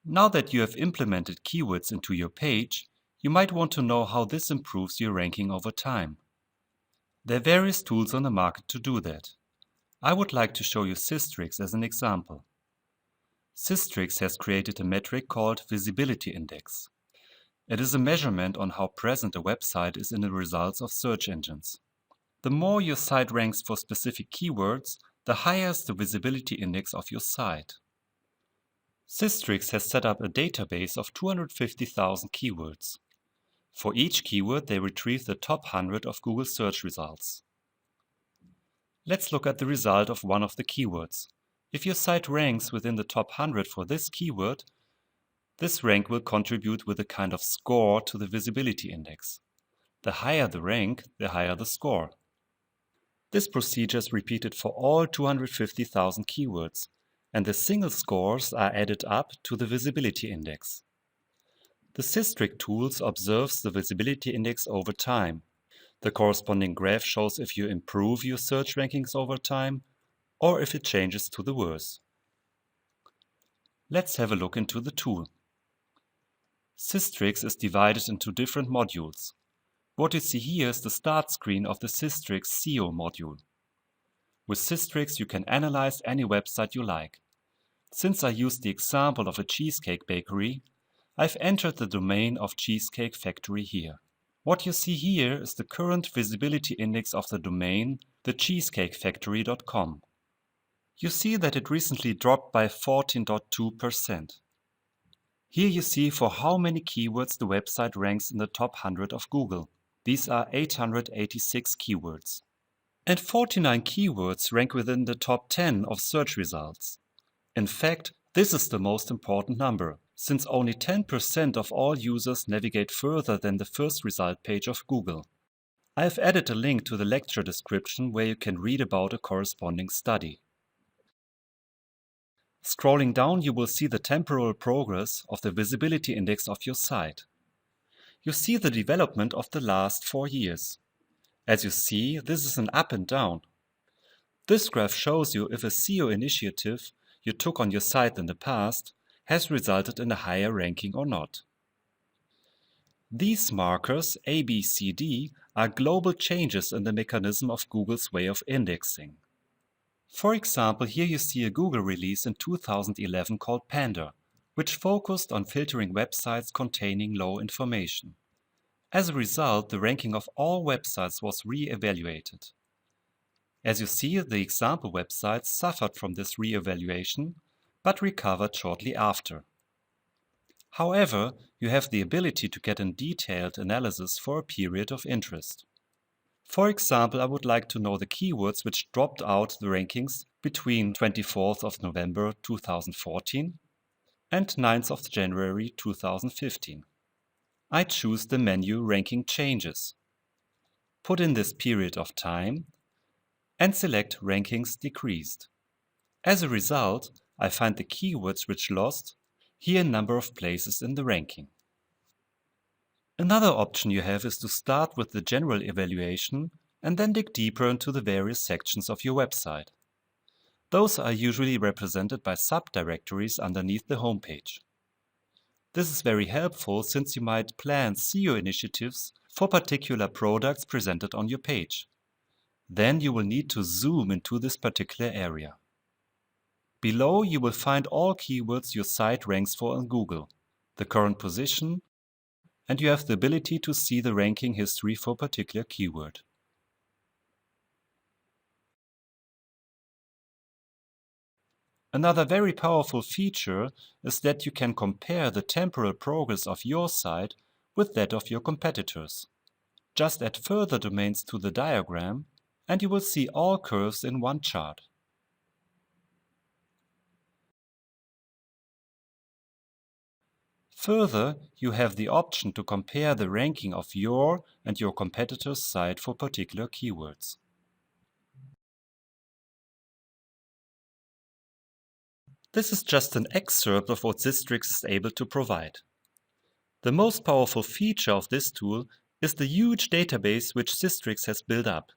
Now that you have implemented keywords into your page, you might want to know how this improves your ranking over time. There are various tools on the market to do that. I would like to show you Sistrix as an example. Sistrix has created a metric called Visibility Index. It is a measurement on how present a website is in the results of search engines. The more your site ranks for specific keywords, the higher is the visibility index of your site. Sistrix has set up a database of 250,000 keywords. For each keyword, they retrieve the top 100 of Google search results. Let's look at the result of one of the keywords. If your site ranks within the top 100 for this keyword, this rank will contribute with a kind of score to the visibility index. The higher the rank, the higher the score. This procedure is repeated for all 250,000 keywords, and the single scores are added up to the visibility index. The Sistrix tools observes the visibility index over time. The corresponding graph shows if you improve your search rankings over time or if it changes to the worse. Let's have a look into the tool. Sistrix is divided into different modules. What you see here is the start screen of the Sistrix SEO module. With Sistrix you can analyze any website you like. Since I used the example of a cheesecake bakery, I've entered the domain of Cheesecake Factory here. What you see here is the current visibility index of the domain, thecheesecakefactory.com. You see that it recently dropped by 14.2%. Here you see for how many keywords the website ranks in the top 100 of Google. These are 886 keywords. And 49 keywords rank within the top 10 of search results. In fact, this is the most important number, since only 10% of all users navigate further than the first result page of Google. I have added a link to the lecture description where you can read about a corresponding study. Scrolling down, you will see the temporal progress of the visibility index of your site. You see the development of the last 4 years. As you see, this is an up and down. This graph shows you if a SEO initiative you took on your site in the past has resulted in a higher ranking or not. These markers, A, B, C, D, are global changes in the mechanism of Google's way of indexing. For example, here you see a Google release in 2011 called Panda, which focused on filtering websites containing low information. As a result, the ranking of all websites was re-evaluated. As you see, the example websites suffered from this re-evaluation, but recovered shortly after. However, you have the ability to get a detailed analysis for a period of interest. For example, I would like to know the keywords which dropped out the rankings between 24th of November 2014 and 9th of January 2015. I choose the menu Ranking Changes, put in this period of time, and select Rankings Decreased. As a result, I find the keywords which lost here a number of places in the ranking. Another option you have is to start with the general evaluation and then dig deeper into the various sections of your website. Those are usually represented by subdirectories underneath the homepage. This is very helpful since you might plan SEO initiatives for particular products presented on your page. Then you will need to zoom into this particular area. Below you will find all keywords your site ranks for on Google, the current position, and you have the ability to see the ranking history for a particular keyword. Another very powerful feature is that you can compare the temporal progress of your site with that of your competitors. Just add further domains to the diagram and you will see all curves in one chart. Further, you have the option to compare the ranking of your and your competitor's site for particular keywords. This is just an excerpt of what Sistrix is able to provide. The most powerful feature of this tool is the huge database which Sistrix has built up,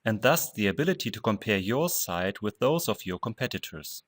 and thus the ability to compare your site with those of your competitors.